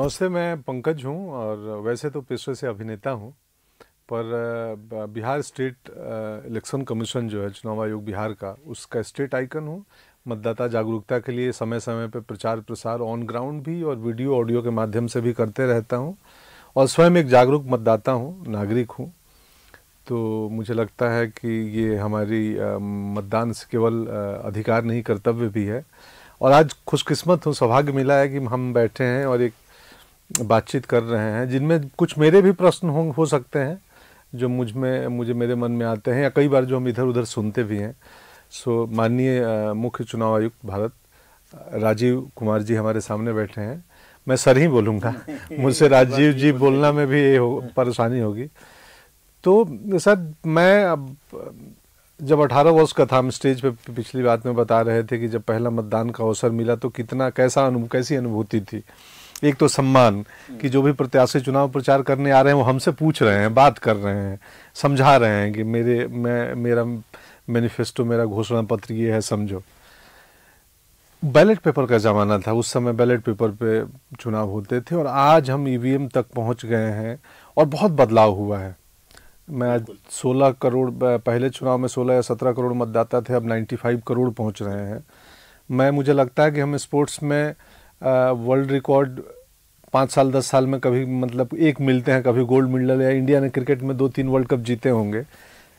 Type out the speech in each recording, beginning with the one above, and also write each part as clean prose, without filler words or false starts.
नमस्ते, मैं पंकज हूँ और वैसे तो पेशे से अभिनेता हूँ, पर बिहार स्टेट इलेक्शन कमीशन जो है, चुनाव आयोग बिहार का, उसका स्टेट आइकन हूँ। मतदाता जागरूकता के लिए समय समय पर प्रचार प्रसार ऑन ग्राउंड भी और वीडियो ऑडियो के माध्यम से भी करते रहता हूँ और स्वयं एक जागरूक मतदाता हूँ, नागरिक हूँ। तो मुझे लगता है कि ये हमारी मतदान से केवल अधिकार नहीं, कर्तव्य भी है। और आज खुशकिस्मत हूँ, सौभाग्य मिला है कि हम बैठे हैं और एक बातचीत कर रहे हैं जिनमें कुछ मेरे भी प्रश्न हो सकते हैं जो मुझे मेरे मन में आते हैं, या कई बार जो हम इधर उधर सुनते भी हैं। सो माननीय मुख्य चुनाव आयुक्त भारत राजीव कुमार जी हमारे सामने बैठे हैं। मैं सर ही बोलूँगा, मुझसे राजीव जी बोलना में भी परेशानी होगी। तो सर, मैं अब जब 18 वर्ष का था, हम स्टेज पे पिछली बात में बता रहे थे कि जब पहला मतदान का अवसर मिला तो कैसी अनुभूति थी। एक तो सम्मान कि जो भी प्रत्याशी चुनाव प्रचार करने आ रहे हैं वो हमसे पूछ रहे हैं, बात कर रहे हैं, समझा रहे हैं कि मेरा मैनिफेस्टो, मेरा घोषणा पत्र ये है, समझो। बैलेट पेपर का ज़माना था, उस समय बैलेट पेपर पे चुनाव होते थे और आज हम ईवीएम तक पहुंच गए हैं और बहुत बदलाव हुआ है। मैं आज 16 करोड़, पहले चुनाव में 16 या 17 करोड़ मतदाता थे, अब 95 करोड़ पहुंच रहे हैं। मुझे लगता है कि हम स्पोर्ट्स में वर्ल्ड रिकॉर्ड 5 साल 10 साल में कभी मतलब एक मिलते हैं, कभी गोल्ड मेडल, या इंडिया ने क्रिकेट में 2-3 वर्ल्ड कप जीते होंगे।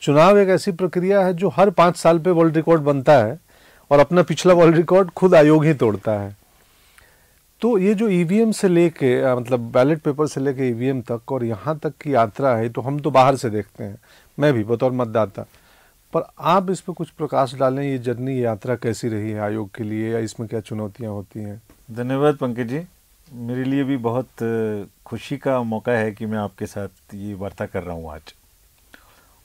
चुनाव एक ऐसी प्रक्रिया है जो हर 5 साल पे वर्ल्ड रिकॉर्ड बनता है और अपना पिछला वर्ल्ड रिकॉर्ड खुद आयोग ही तोड़ता है। तो ये जो ईवीएम से लेके मतलब बैलेट पेपर से लेके ईवीएम तक और यहाँ तक की यात्रा है, तो हम तो बाहर से देखते हैं, मैं भी बतौर मतदाता, पर आप इस पर कुछ प्रकाश डालें। ये जर्नी, ये यात्रा कैसी रही है आयोग के लिए, या इसमें क्या चुनौतियाँ होती हैं? धन्यवाद पंकज जी, मेरे लिए भी बहुत खुशी का मौका है कि मैं आपके साथ ये वार्ता कर रहा हूँ आज।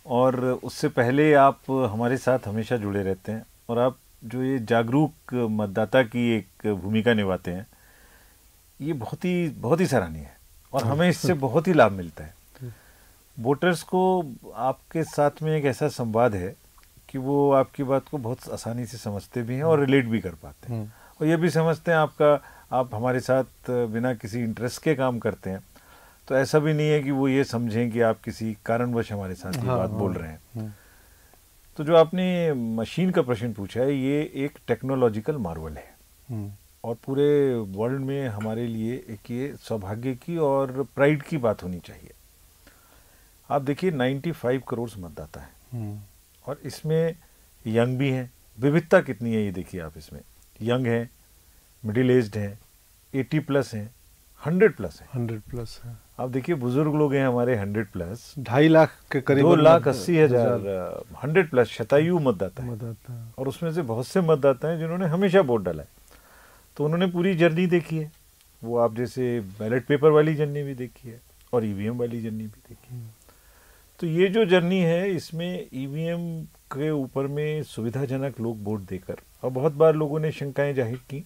और उससे पहले आप हमारे साथ हमेशा जुड़े रहते हैं और आप जो ये जागरूक मतदाता की एक भूमिका निभाते हैं, ये बहुत ही सराहनीय है और हमें इससे बहुत ही लाभ मिलता है। वोटर्स को आपके साथ में एक ऐसा संवाद है कि वो आपकी बात को बहुत आसानी से समझते भी हैं और रिलेट भी कर पाते हैं, और ये भी समझते हैं आप हमारे साथ बिना किसी इंटरेस्ट के काम करते हैं। तो ऐसा भी नहीं है कि वो ये समझें कि आप किसी कारणवश हमारे साथ ये बात बोल रहे हैं। तो जो आपने मशीन का प्रश्न पूछा है, ये एक टेक्नोलॉजिकल मार्वल है और पूरे वर्ल्ड में हमारे लिए एक ये सौभाग्य की और प्राइड की बात होनी चाहिए। आप देखिए 95 करोड़ मतदाता हैं और इसमें यंग भी हैं। विविधता कितनी है ये देखिए आप, इसमें यंग हैं, मिडिल एज्ड हैं, 80+ हैं, 100+ हैं। 100+ है। आप देखिए बुजुर्ग लोग हैं हमारे 100+, 2.5 लाख के करीब, 2,80,000 100+ शतायु मतदाता है। और उसमें से बहुत से मतदाता हैं जिन्होंने हमेशा वोट डाला है, तो उन्होंने पूरी जर्नी देखी है। वो आप जैसे बैलेट पेपर वाली जर्नी भी देखी है और ईवीएम वाली जर्नी भी देखी है। तो ये जो जर्नी है, इसमें ईवीएम के ऊपर में सुविधाजनक लोग वोट देकर, और बहुत बार लोगों ने शंकाएं जाहिर की,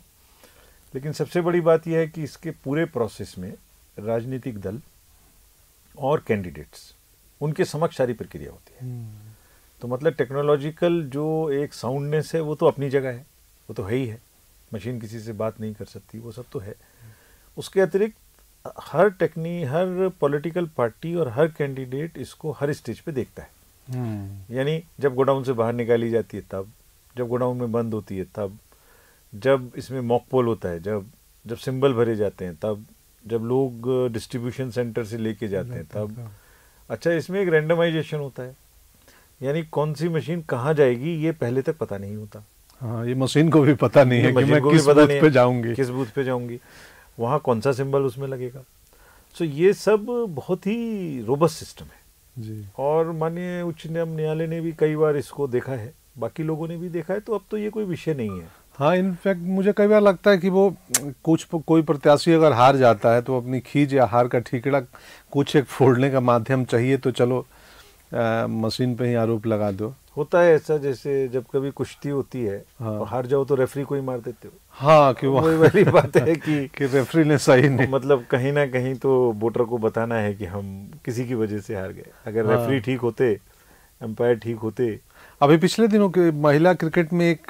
लेकिन सबसे बड़ी बात यह है कि इसके पूरे प्रोसेस में राजनीतिक दल और कैंडिडेट्स, उनके समक्ष सारी प्रक्रिया होती है। तो मतलब टेक्नोलॉजिकल जो एक साउंडनेस है वो तो अपनी जगह है, वो तो है ही है, मशीन किसी से बात नहीं कर सकती, वो सब तो है। उसके अतिरिक्त हर पॉलिटिकल पार्टी और हर कैंडिडेट इसको हर स्टेज पे देखता है। यानी जब गोडाउन से बाहर निकाली जाती है तब, जब गोडाउन में बंद होती है तब, जब इसमें मॉक पोल होता है, जब सिंबल भरे जाते हैं तब, जब लोग डिस्ट्रीब्यूशन सेंटर से लेके जाते हैं तब। अच्छा, इसमें एक रैंडमाइजेशन होता है, यानी कौन सी मशीन कहाँ जाएगी ये पहले तक पता नहीं होता। हाँ, ये मशीन को भी पता नहीं है कि मैं किस बूथ पे जाऊंगी, वहाँ कौन सा सिंबल उसमें लगेगा। सो ये सब बहुत ही रोबस्ट सिस्टम है जी। और माननीय उच्च न्यायालय ने भी कई बार इसको देखा है, बाकी लोगों ने भी देखा है, तो अब तो ये कोई विषय नहीं है। हाँ, इनफैक्ट मुझे कई बार लगता है कि वो कोई प्रत्याशी अगर हार जाता है तो अपनी खींच या हार का ठीकरा कुछ एक फोड़ने का माध्यम चाहिए, तो चलो मशीन पे ही आरोप लगा दो। होता है ऐसा, जैसे जब कभी कुश्ती होती है और हार जाओ तो रेफरी को ही मार देते हो। हाँ, कि वही वाली बात है कि रेफरी ने सही नहीं, मतलब कहीं ना कहीं तो वोटर को बताना है कि हम किसी की वजह से हार गए। अगर रेफरी ठीक होते, एम्पायर ठीक होते, अभी पिछले दिनों के महिला क्रिकेट में एक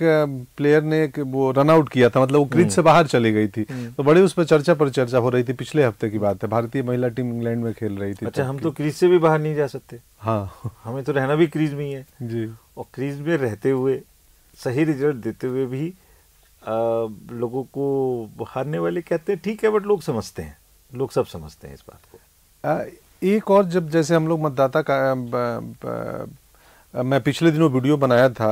प्लेयर ने वो रन आउट किया था, मतलब वो क्रीज से बाहर चली गई थी, तो बड़ी उस पर चर्चा हो रही थी। पिछले हफ्ते की बात है, भारतीय महिला टीम इंग्लैंड में खेल रही थी। अच्छा, हम तो क्रीज से भी बाहर नहीं जा सकते। हाँ, हमें तो रहना भी क्रीज में ही है जी। और क्रीज में रहते हुए सही रिजल्ट देते हुए भी लोगों को हारने वाले कहते हैं, ठीक है, बट लोग समझते हैं, लोग सब समझते हैं इस बात को। एक और, जब जैसे हम लोग मतदाता का मैं पिछले दिनों वीडियो बनाया था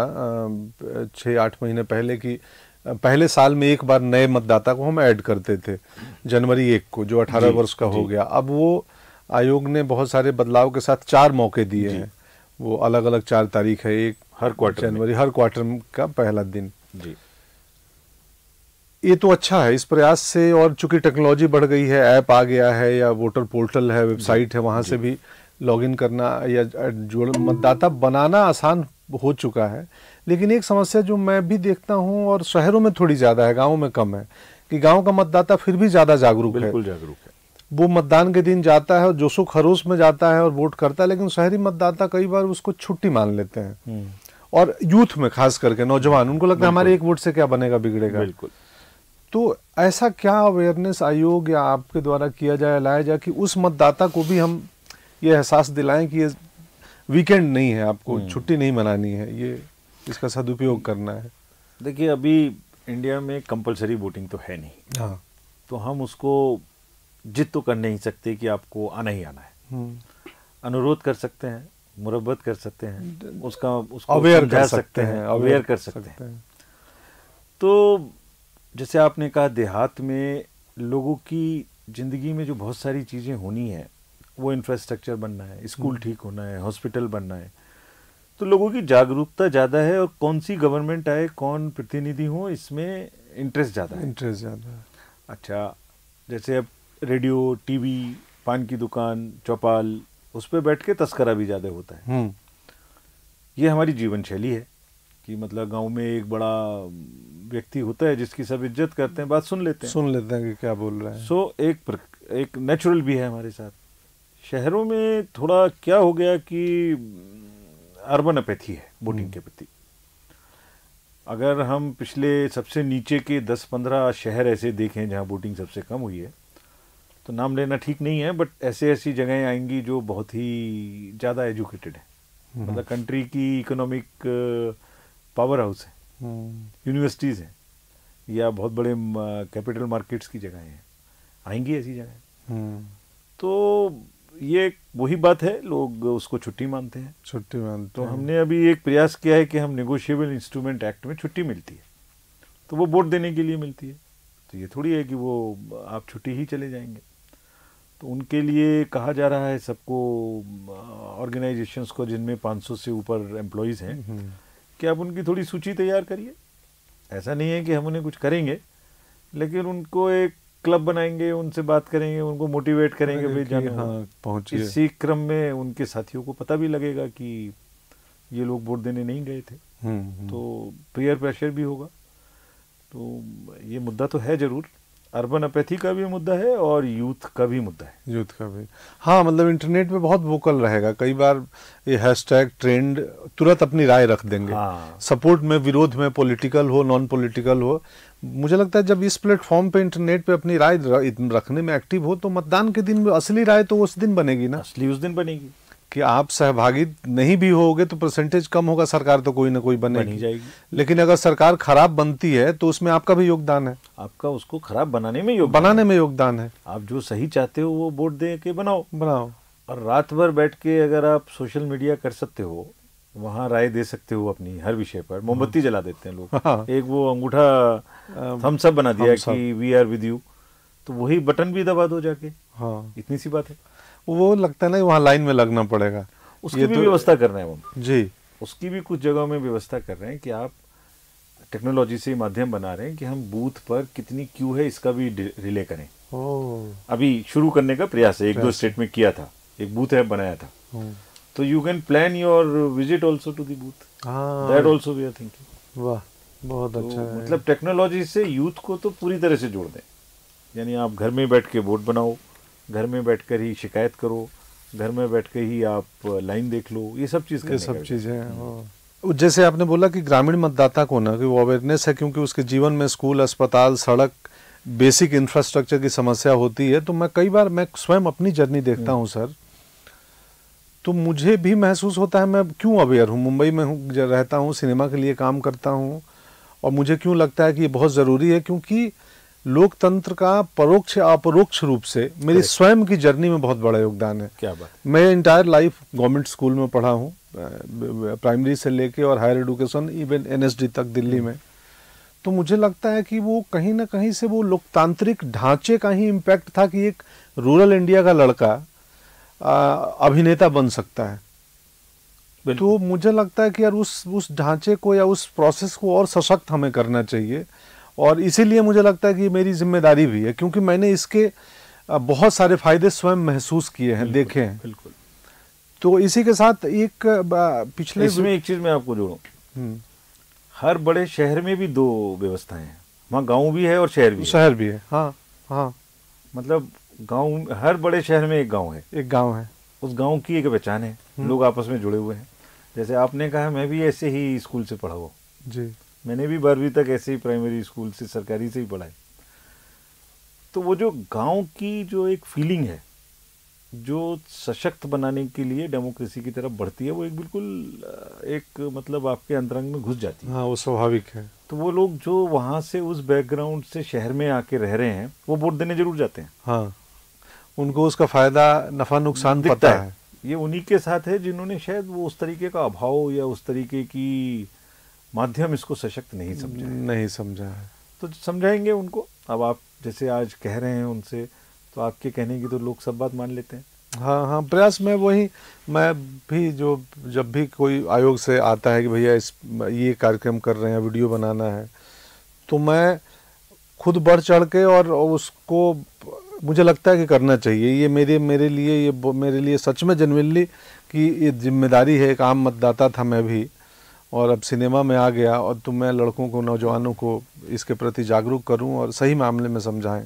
6-8 महीने पहले कि पहले साल में एक बार नए मतदाता को हम ऐड करते थे जनवरी 1 को, जो 18 वर्ष का हो गया। अब वो आयोग ने बहुत सारे बदलाव के साथ 4 मौके दिए हैं, वो अलग अलग 4 तारीख है, एक हर क्वार्टर जनवरी, हर क्वार्टर का पहला दिन जी। ये तो अच्छा है इस प्रयास से, और चूंकि टेक्नोलॉजी बढ़ गई है, ऐप आ गया है या वोटर पोर्टल है, वेबसाइट है, वहाँ से भी लॉगिन करना या जो मतदाता बनाना आसान हो चुका है। लेकिन एक समस्या जो मैं भी देखता हूँ, और शहरों में थोड़ी ज़्यादा है, गाँव में कम है, कि गाँव का मतदाता फिर भी ज़्यादा जागरूक है। बिल्कुल जागरूक है। वो मतदान के दिन जाता है और जोशो खरोश में जाता है और वोट करता है। लेकिन शहरी मतदाता कई बार उसको छुट्टी मान लेते हैं, और यूथ में खास करके नौजवान, उनको लगता है हमारे एक वोट से क्या बनेगा, बिगड़ेगा। बिल्कुल। तो ऐसा क्या अवेयरनेस आयोग या आपके द्वारा किया जाए, लाया जाए कि उस मतदाता को भी हम ये एहसास दिलाएं कि ये वीकेंड नहीं है, आपको छुट्टी नहीं मनानी है, ये इसका सदुपयोग करना है। देखिए, अभी इंडिया में कंपलसरी वोटिंग तो है नहीं। हाँ, तो हम उसको जिद तो कर नहीं सकते कि आपको आना ही आना है। अनुरोध कर सकते हैं, मुरब्बत कर सकते हैं, उसको अवेयर कर सकते हैं, अवेयर कर सकते हैं। तो जैसे आपने कहा, देहात में लोगों की ज़िंदगी में जो बहुत सारी चीज़ें होनी है, वो इंफ्रास्ट्रक्चर बनना है, स्कूल ठीक होना है, हॉस्पिटल बनना है, तो लोगों की जागरूकता ज़्यादा है, और कौन सी गवर्नमेंट आए, कौन प्रतिनिधि हो, इसमें इंटरेस्ट ज़्यादा है। अच्छा, जैसे अब रेडियो, टीवी, पान की दुकान, चौपाल, उस पर बैठ के तस्करा भी ज़्यादा होता है। ये हमारी जीवन शैली है कि मतलब गांव में एक बड़ा व्यक्ति होता है जिसकी सब इज्जत करते हैं, बात सुन लेते हैं कि क्या बोल रहे हैं। सो एक नेचुरल भी है हमारे साथ। शहरों में थोड़ा क्या हो गया कि अर्बन अपैथी है वोटिंग के प्रति। अगर हम पिछले सबसे नीचे के 10-15 शहर ऐसे देखें जहां वोटिंग सबसे कम हुई है, तो नाम लेना ठीक नहीं है, बट ऐसी जगहें आएंगी जो बहुत ही ज़्यादा एजुकेटेड है, मतलब कंट्री की इकोनॉमिक पावर हाउस है, यूनिवर्सिटीज़ हैं, या बहुत बड़े कैपिटल मार्केट्स की जगहें हैं, आएंगी ऐसी जगहें। तो ये वही बात है, लोग उसको छुट्टी मानते हैं। तो हमने अभी एक प्रयास किया है कि हम नेगोशिएबल इंस्ट्रूमेंट एक्ट में छुट्टी मिलती है, तो वो वोट देने के लिए मिलती है, तो ये थोड़ी है कि वो आप छुट्टी ही चले जाएंगे। तो उनके लिए कहा जा रहा है सबको, ऑर्गेनाइजेशंस को जिनमें 500 से ऊपर एम्प्लॉयज़ हैं, कि आप उनकी थोड़ी सूची तैयार करिए। ऐसा नहीं है कि हम उन्हें कुछ करेंगे, लेकिन उनको एक क्लब बनाएंगे, उनसे बात करेंगे, उनको मोटिवेट करेंगे भाई जानो पहुंचिए। इसी क्रम में उनके साथियों को पता भी लगेगा कि ये लोग वोट देने नहीं गए थे, तो पीयर प्रेशर भी होगा। तो ये मुद्दा तो है जरूर, अर्बन अपैथी का भी मुद्दा है और यूथ का भी मुद्दा है। यूथ का भी, हाँ, मतलब इंटरनेट पे बहुत वोकल रहेगा। कई बार ये हैशटैग ट्रेंड, तुरंत अपनी राय रख देंगे। हाँ। सपोर्ट में, विरोध में, पॉलिटिकल हो, नॉन पॉलिटिकल हो। मुझे लगता है जब इस प्लेटफॉर्म पे इंटरनेट पे अपनी राय रखने में एक्टिव हो, तो मतदान के दिन असली राय तो उस दिन बनेगी ना, असली उस दिन बनेगी। कि आप सहभागी नहीं भी होगे तो परसेंटेज कम होगा, सरकार तो कोई ना कोई बनेगी जाएगी। लेकिन अगर सरकार खराब बनती है तो उसमें आपका भी योगदान है, आपका उसको खराब बनाने में योगदान है। आप जो सही चाहते हो वो वोट दे के बनाओ। और रात भर बैठ के अगर आप सोशल मीडिया कर सकते हो, वहाँ राय दे सकते हो अपनी हर विषय पर। मोमबत्ती जला देते हैं लोग। हाँ। एक वो अंगूठा थम्स अप बना दिया कि वी आर विद यू, तो वही बटन भी दबा दो जाके। हाँ, इतनी सी बात है। वो लगता है ना वहाँ लाइन में लगना पड़ेगा, उसकी भी व्यवस्था कर रहे हैं हम जी। उसकी भी कुछ जगहों में व्यवस्था कर रहे हैं कि आप टेक्नोलॉजी से माध्यम बना रहे हैं कि हम बूथ पर कितनी क्यू है इसका भी रिले करें। अभी शुरू करने का प्रयास है, 1-2 स्टेट में किया था, एक बूथ ऐप बनाया था, तो you can plan your visit also to the booth, that also we are thinking. वाह, बहुत अच्छा है। मतलब टेक्नोलॉजी से यूथ को तो पूरी तरह से जोड़ दें, यानी आप घर में बैठ के वोट बनाओ, घर में बैठकर ही शिकायत करो, घर में बैठ के ही आप लाइन देख लो, ये सब चीज़ें। जैसे आपने बोला कि ग्रामीण मतदाता को ना कि वो अवेयरनेस है, क्योंकि उसके जीवन में स्कूल, अस्पताल, सड़क, बेसिक इंफ्रास्ट्रक्चर की समस्या होती है। तो मैं कई बार मैं स्वयं अपनी जर्नी देखता हूँ सर, तो मुझे भी महसूस होता है मैं क्यों अवेयर हूँ। मुंबई में हूँ, रहता हूँ, सिनेमा के लिए काम करता हूँ, और मुझे क्यों लगता है कि ये बहुत ज़रूरी है, क्योंकि लोकतंत्र का परोक्ष या अपरोक्ष रूप से मेरी स्वयं की जर्नी में बहुत बड़ा योगदान है। क्या बात। मैं इंटायर लाइफ गवर्नमेंट स्कूल में पढ़ा हूँ, प्राइमरी से लेके और हायर एजुकेशन इवन एनएसडी तक दिल्ली में। तो मुझे लगता है कि वो कहीं ना कहीं से वो लोकतांत्रिक ढांचे का ही इम्पैक्ट था कि एक रूरल इंडिया का लड़का अभिनेता बन सकता है। तो मुझे लगता है कि यार उस ढांचे को या उस प्रोसेस को और सशक्त हमें करना चाहिए, और इसीलिए मुझे लगता है कि ये मेरी जिम्मेदारी भी है, क्योंकि मैंने इसके बहुत सारे फायदे स्वयं महसूस किए हैं, देखे हैं। बिल्कुल। तो इसी के साथ एक पिछले इसमें एक चीज मैं आपको जोड़ूं, हर बड़े शहर में भी दो व्यवस्थाएं हैं, वहाँ गांव भी है और शहर भी है। हाँ हाँ, मतलब गांव, हर बड़े शहर में एक गांव है, उस गांव की एक पहचान है, लोग आपस में जुड़े हुए हैं। जैसे आपने कहा, मैं भी ऐसे ही स्कूल से पढ़ा हुआ जी, मैंने भी 12वीं तक ऐसे ही प्राइमरी स्कूल से, सरकारी से ही पढ़ा है। तो वो जो गांव की जो एक फीलिंग है, जो सशक्त बनाने के लिए डेमोक्रेसी की तरफ बढ़ती है, वो एक बिल्कुल एक मतलब आपके अंतरंग में घुस जाती है। हाँ, वो स्वाभाविक है। तो वो लोग जो वहाँ से उस बैकग्राउंड से शहर में आके रह रहे हैं, वो वोट देने जरूर जाते हैं। हाँ, उनको उसका फायदा, नफा नुकसान पता है। ये उन्हीं के साथ है जिन्होंने शायद वो उस तरीके का अभाव या उस तरीके की माध्यम इसको सशक्त नहीं समझा है। तो समझाएंगे उनको। अब आप जैसे आज कह रहे हैं उनसे, तो आपके कहने की तो लोग सब बात मान लेते हैं। हाँ हाँ, प्रयास में वही, मैं भी जो जब भी कोई आयोग से आता है कि भैया ये कार्यक्रम कर रहे हैं, वीडियो बनाना है, तो मैं खुद बढ़ चढ़ के और उसको मुझे लगता है कि करना चाहिए। ये मेरे लिए सच में जेन्युइनली कि ये जिम्मेदारी है। एक आम मतदाता था मैं भी, और अब सिनेमा में आ गया, और तो मैं लड़कों को, नौजवानों को इसके प्रति जागरूक करूं और सही मामले में समझाएं,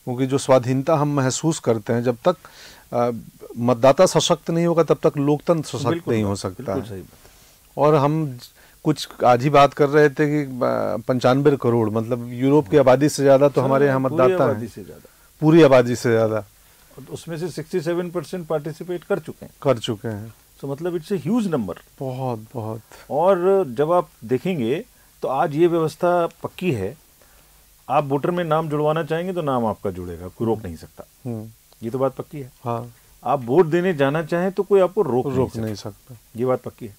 क्योंकि जो स्वाधीनता हम महसूस करते हैं, जब तक मतदाता सशक्त नहीं होगा तब तक लोकतंत्र सशक्त नहीं हो सकता है। और हम कुछ आज ही बात कर रहे थे कि 95 करोड़, मतलब यूरोप की आबादी से ज़्यादा तो हमारे यहाँ मतदाता हैं, पूरी आबादी से ज़्यादा। उसमें से 67% पार्टिसिपेट कर चुके हैं। तो मतलब इट्स ए ह्यूज नंबर, बहुत। और जब आप देखेंगे तो आज ये व्यवस्था पक्की है, आप वोटर में नाम जुड़वाना चाहेंगे तो नाम आपका जुड़ेगा, कोई रोक नहीं सकता। ये तो बात पक्की है। हाँ, आप वोट देने जाना चाहें तो कोई आपको रोक नहीं सकता। ये बात पक्की है।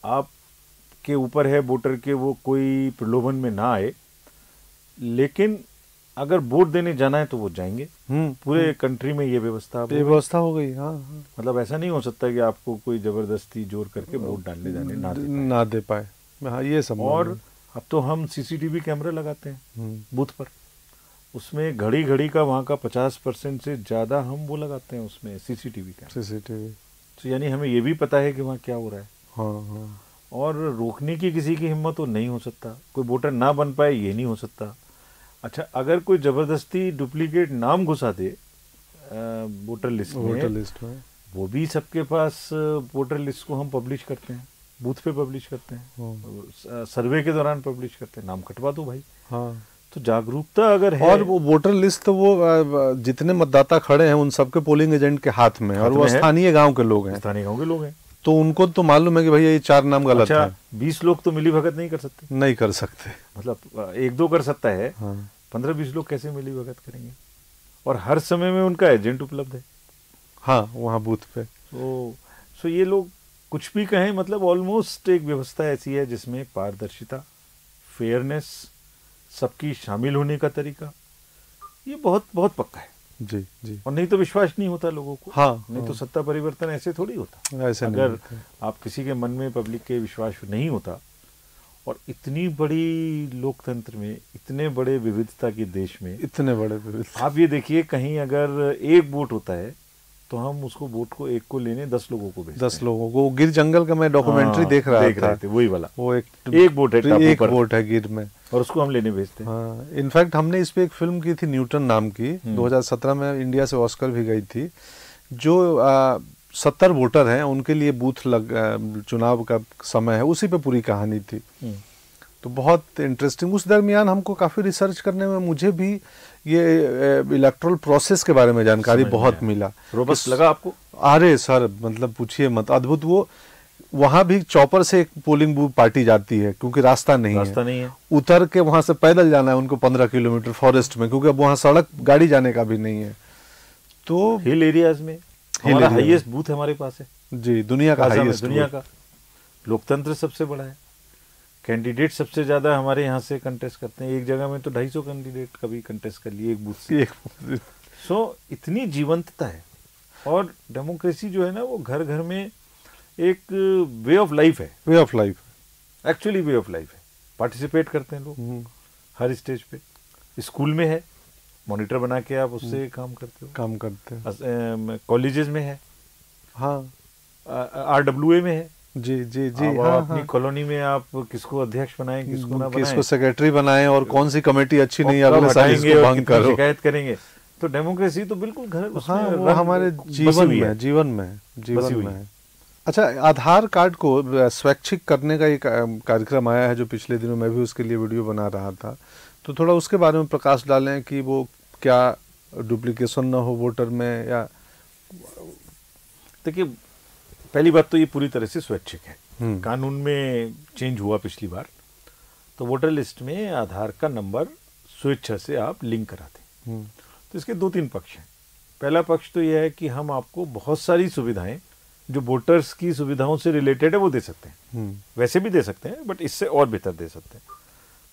आपके ऊपर है वोटर के, वो कोई प्रलोभन में ना आए, लेकिन अगर वोट देने जाना है तो वो जाएंगे। पूरे कंट्री में ये व्यवस्था हो गई। हाँ, मतलब ऐसा नहीं हो सकता कि आपको कोई जबरदस्ती जोर करके वोट डालने जाने ना दे पाए। हाँ, ये सब। और अब तो हम सीसीटीवी कैमरा लगाते हैं बूथ पर, उसमें घड़ी का वहाँ का 50% से ज़्यादा हम वो लगाते हैं उसमें सीसीटीवी। तो यानी हमें ये भी पता है कि वहाँ क्या हो रहा है। हाँ। और रोकने की किसी की हिम्मत तो नहीं हो सकता, कोई वोटर ना बन पाए ये नहीं हो सकता। अच्छा, अगर कोई ज़बरदस्ती डुप्लीकेट नाम घुसा दे वोटर लिस्ट में, वो भी सबके पास वोटर लिस्ट को हम पब्लिश करते हैं, बूथ पे पब्लिश करते हैं, सर्वे के दौरान पब्लिश करते हैं, नाम कटवा दो भाई। हाँ। तो जागरूकता अगर है, और वो वोटर लिस्ट तो वो जितने मतदाता खड़े हैं उन सबके पोलिंग एजेंट के हाथ में, और वो स्थानीय गांव के लोग हैं, तो उनको तो मालूम है कि भैया ये 4 नाम गलत है। 20 लोग तो मिली भगत नहीं कर सकते। मतलब 1-2 कर सकता है। हाँ। 15-20 लोग कैसे मिली भगत करेंगे? और हर समय में उनका एजेंट उपलब्ध है। हाँ, वहाँ बूथ पे। सो ये लोग कुछ भी कहें, मतलब ऑलमोस्ट एक व्यवस्था ऐसी है जिसमें पारदर्शिता, फेयरनेस, सबकी शामिल होने का तरीका, ये बहुत बहुत पक्का है। जी। और नहीं तो विश्वास नहीं होता लोगों को। हाँ, नहीं तो सत्ता परिवर्तन ऐसे थोड़ी होता। ऐसे अगर आप किसी के मन में पब्लिक के विश्वास नहीं होता, और इतनी बड़ी लोकतंत्र में, इतने बड़े विविधता के देश में, इतने बड़े विविधता, आप ये देखिए, कहीं अगर एक वोट होता है तो हम उसको वोट को एक को लेने 10 लोगों को भेजते हैं। 10 लोगों को। गिर जंगल का मैं डॉक्यूमेंट्री देख रहे थे, वही वाला। वो एक वोट है गिर में, और उसको हम लेने भेजते हैं। हाँ, इनफैक्ट हमने इस पे एक फिल्म की थी न्यूटन नाम की, 2017 में इंडिया से ऑस्कर भी गई थी, जो 70 वोटर हैं, उनके लिए बूथ चुनाव का समय है, उसी पे पूरी कहानी थी। तो बहुत इंटरेस्टिंग। उस दरमियान हमको काफ़ी रिसर्च करने में मुझे भी ये इलेक्ट्रल प्रोसेस के बारे में जानकारी बहुत मिला। रोबस्ट लगा आपको? अरे सर, मतलब पूछिए मत, अद्भुत। वो वहाँ भी चॉपर से एक पोलिंग बूथ पार्टी जाती है, क्योंकि रास्ता नहीं है। उतर के वहाँ से पैदल जाना है उनको 15 किलोमीटर फॉरेस्ट में, क्योंकि अब वहाँ सड़क गाड़ी जाने का भी नहीं है। तो हिल एरियाज में हमारा हाईएस्ट बूथ हमारे पास है जी, दुनिया का हाईएस्ट, दुनिया का। लोकतंत्र सबसे बड़ा है, कैंडिडेट सबसे ज्यादा हमारे यहाँ से कंटेस्ट करते हैं। एक जगह में तो 250 कैंडिडेट कभी कंटेस्ट कर लिए एक बूथ से। सो इतनी जीवंतता है। और डेमोक्रेसी जो है ना, वो घर घर में एक वे ऑफ लाइफ है। Way of life, actually way of life है। पार्टिसिपेट करते हैं लोग हर स्टेज पे। स्कूल में है, मॉनिटर बना के आप उससे काम करते हैं। कॉलेजेस में है, हाँ, RWA में है, जी जी जी, हाँ, अपनी कॉलोनी में आप किसको अध्यक्ष बनाएं, किसको ना बनाएं, किसको सेक्रेटरी बनाएं, और कौन सी कमेटी अच्छी नहीं है अगले साल इसको भंग करो, शिकायत करेंगे। तो डेमोक्रेसी तो बिल्कुल घर, हाँ, वो हमारे जीवन में है। अच्छा, आधार कार्ड को स्वैच्छिक करने का एक कार्यक्रम आया है, जो पिछले दिनों मैं भी उसके लिए वीडियो बना रहा था। तो थोड़ा उसके बारे में प्रकाश डालें कि वो क्या डुप्लीकेशन ना हो वोटर में, या देखिए, पहली बात तो ये पूरी तरह से स्वैच्छिक है। कानून में चेंज हुआ पिछली बार, तो वोटर लिस्ट में आधार का नंबर स्वेच्छा से आप लिंक कराते हैं। तो इसके 2-3 पक्ष हैं। पहला पक्ष तो यह है कि हम आपको बहुत सारी सुविधाएं जो वोटर्स की सुविधाओं से रिलेटेड है वो दे सकते हैं। वैसे भी दे सकते हैं, बट इससे और बेहतर दे सकते हैं।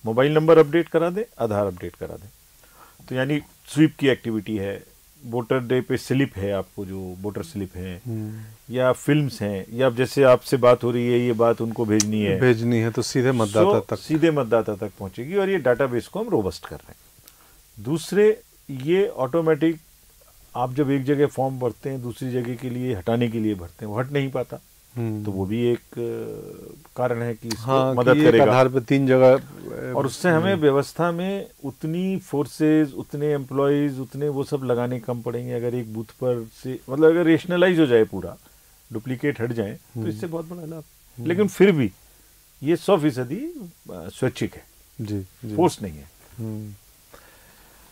मोबाइल नंबर अपडेट करा दें, आधार अपडेट करा दें। तो यानी स्वीप की एक्टिविटी है, वोटर डे पे स्लिप है, आपको जो वोटर स्लिप है, या फिल्म्स हैं, या जैसे आपसे बात हो रही है, ये बात उनको भेजनी है तो सीधे मतदाता तक पहुंचेगी। और ये डाटाबेस को हम रोबस्ट कर रहे हैं। दूसरे, ये ऑटोमेटिक, आप जब एक जगह फॉर्म भरते हैं, दूसरी जगह के लिए हटाने के लिए भरते हैं, वो हट नहीं पाता। तो वो भी एक कारण है कि इसको मदद करेगा। आधार पे 3 जगह, और उससे हमें व्यवस्था में उतनी फोर्सेज, उतने एम्प्लॉयज, उतने वो सब लगाने कम पड़ेंगे। अगर एक बूथ पर से, मतलब अगर रेशनलाइज हो जाए, पूरा डुप्लीकेट हट जाए, तो इससे बहुत बड़ा लाभ। लेकिन फिर भी ये 100% स्वैच्छिक है, जी, फोर्स नहीं है।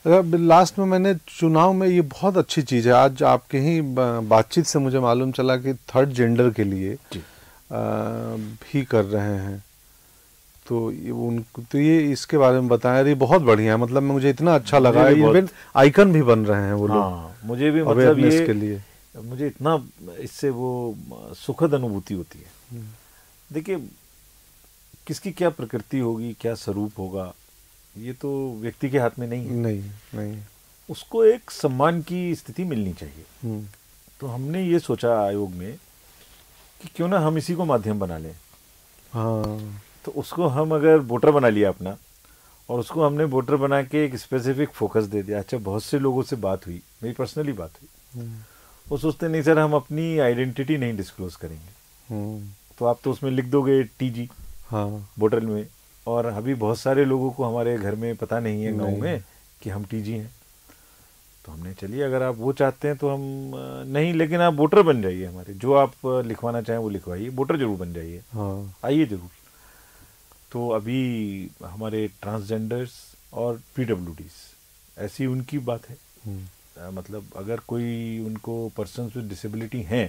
लास्ट में मैंने चुनाव में, ये बहुत अच्छी चीज़ है, आज आपके ही बातचीत से मुझे मालूम चला कि 3rd जेंडर के लिए भी कर रहे हैं। तो ये इसके बारे में बताएं। ये बहुत बढ़िया है, मतलब मुझे इतना अच्छा लगा। इवन आइकन भी बन रहे हैं वो लोग। मुझे भी, मतलब ये के लिए मुझे इतना इससे वो सुखद अनुभूति होती है। देखिए, किसकी क्या प्रकृति होगी, क्या स्वरूप होगा, ये तो व्यक्ति के हाथ में नहीं। उसको एक सम्मान की स्थिति मिलनी चाहिए। तो हमने ये सोचा आयोग में कि क्यों ना हम इसी को माध्यम बना लें। हाँ, तो उसको हम अगर वोटर बना लिया अपना, और उसको हमने वोटर बना के एक स्पेसिफिक फोकस दे दिया। अच्छा, बहुत से लोगों से बात हुई, मेरी पर्सनली बात हुई, वो सोचते नहीं सर हम अपनी आइडेंटिटी नहीं डिस्क्लोज करेंगे। तो आप तो उसमें लिख दोगे TG, हाँ, वोटर में। और अभी बहुत सारे लोगों को हमारे घर में पता नहीं है, गांव में, कि हम TG हैं। तो हमने, चलिए अगर आप वो चाहते हैं तो हम नहीं, लेकिन आप वोटर बन जाइए हमारे, जो आप लिखवाना चाहें वो लिखवाइए, वोटर जरूर बन जाइए, आइए जरूर। तो अभी हमारे ट्रांसजेंडर्स और PWDs, ऐसी उनकी बात है। मतलब अगर कोई उनको पर्सन्स विद डिसेबिलिटी हैं,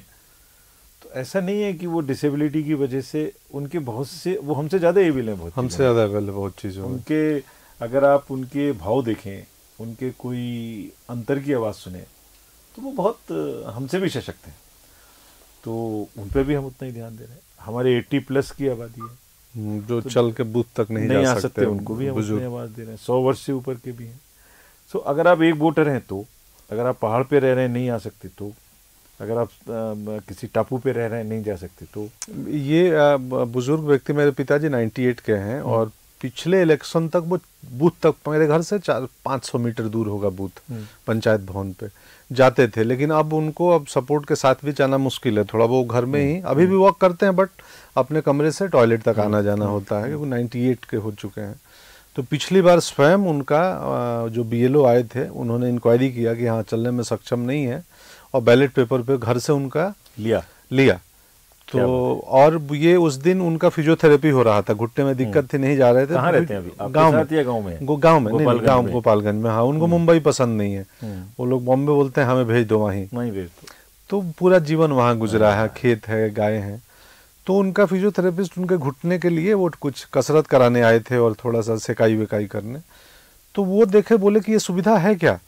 तो ऐसा नहीं है कि वो डिसेबिलिटी की वजह से उनके बहुत से, वो हमसे ज़्यादा एबल हैं, हमसे ज़्यादा एबल है बहुत चीज़ों में। उनके, अगर आप उनके भाव देखें, उनके कोई अंतर की आवाज़ सुने, तो वो बहुत हमसे भी सशक्त हैं। तो उन पर भी हम उतना ही ध्यान दे रहे हैं। हमारे 80+ की आबादी है, जो तो चल के बूथ तक नहीं जा सकते, उनको भी हम उतनी आवाज़ दे रहे हैं। 100 वर्ष से ऊपर के भी हैं। सो अगर आप एक वोटर हैं, तो अगर आप पहाड़ पे रह रहे हैं, नहीं आ सकते, तो अगर आप किसी टापू पे रह रहे हैं, नहीं जा सकते, तो ये बुजुर्ग व्यक्ति, मेरे पिताजी 98 के हैं, और पिछले इलेक्शन तक वो बूथ तक, मेरे घर से 400-500 मीटर दूर होगा बूथ, पंचायत भवन पे जाते थे। लेकिन अब उनको, अब सपोर्ट के साथ भी जाना मुश्किल है थोड़ा। वो घर में ही अभी भी वॉक करते हैं, बट अपने कमरे से टॉयलेट तक आना जाना होता है, क्योंकि 98 के हो चुके हैं। तो पिछली बार स्वयं उनका जो BLO आए थे, उन्होंने इंक्वायरी किया कि हाँ, चलने में सक्षम नहीं है, और बैलेट पेपर पे घर से उनका लिया। तो और ये उस दिन उनका फिजियोथेरेपी हो रहा था, घुटने में दिक्कत थी, नहीं जा रहे थे। कहाँ रहते हैं अभी? गाँव में। गाँव में? गाँव में नहीं, गाँव गोपालगंज में। हाँ, उनको मुंबई पसंद नहीं है, वो लोग बॉम्बे बोलते हैं हमें भेज दो वहीं भेज दो। तो पूरा जीवन वहाँ गुजरा है, खेत है, गाय हैं। तो उनका फिजियोथेरेपिस्ट उनके घुटने के लिए वो कुछ कसरत कराने आए थे और थोड़ा सा सेकाई वेकाई करने। तो वो देखे, बोले कि ये सुविधा है क्या?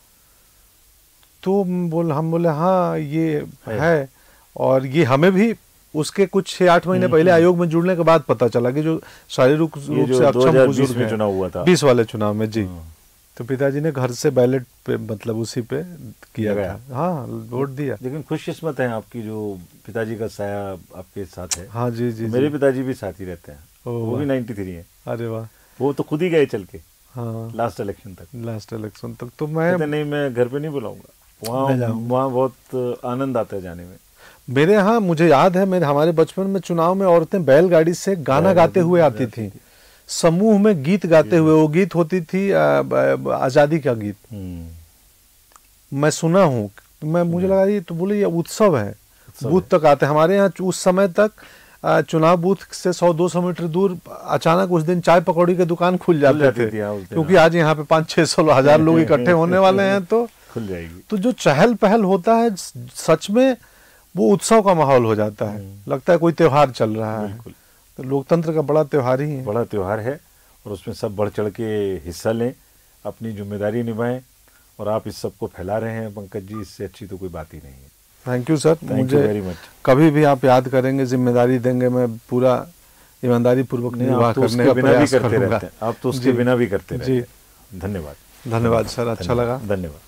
तो हम बोले हाँ ये है। और ये हमें भी उसके कुछ 6-8 महीने पहले आयोग में जुड़ने के बाद पता चला कि जो शारीरिक रूप से अक्षम बुजुर्ग हैं, चुनाव हुआ था 20 वाले चुनाव में जी, तो पिताजी ने घर से बैलेट पे मतलब उसी पे किया गया। हाँ, वोट दिया। लेकिन खुशकिस्मत है आपकी जो पिताजी का साया आपके साथ है। हाँ जी जी। मेरे पिताजी भी साथ ही रहते हैं, वो भी 93 है। अरे वाह। वो तो खुद ही गए चल के। हाँ, लास्ट इलेक्शन तक। तो मैं घर पे नहीं बुलाऊंगा, वहाँ बहुत आनंद आता है जाने में। मेरे यहाँ मुझे याद है, हमारे बचपन में चुनाव में औरतें बैलगाड़ी से गाना गाते हुए आती थी, समूह में गीत गाते हुए। वो गीत होती थी आजादी का गीत। मैं सुना हूँ, मुझे लगा ये तो बोले ये उत्सव है। बूथ तक आते हमारे यहाँ उस समय तक चुनाव बूथ से 100-200 मीटर दूर अचानक उस दिन चाय पकौड़ी के दुकान खुल जाते थे, क्योंकि आज यहाँ पे 500-600 लोग इकट्ठे होने वाले हैं, तो खुल जाएगी। तो जो चहल पहल होता है सच में वो उत्सव का माहौल हो जाता है, लगता है कोई त्योहार चल रहा है। तो लोकतंत्र का बड़ा त्योहार ही है। बड़ा त्योहार है, और उसमें सब बढ़ चढ़ के हिस्सा लें, अपनी जिम्मेदारी निभाएं, और आप इस सब को फैला रहे हैं पंकज जी, इससे अच्छी तो कोई बात ही नहीं है। थैंक यू सर, मुझे कभी भी आप याद करेंगे, जिम्मेदारी देंगे, मैं पूरा ईमानदारी पूर्वक निर्वाह करने का प्रयास करूंगा। आप तो उसके बिना भी करते रहते हैं। धन्यवाद। धन्यवाद सर, अच्छा लगा। धन्यवाद।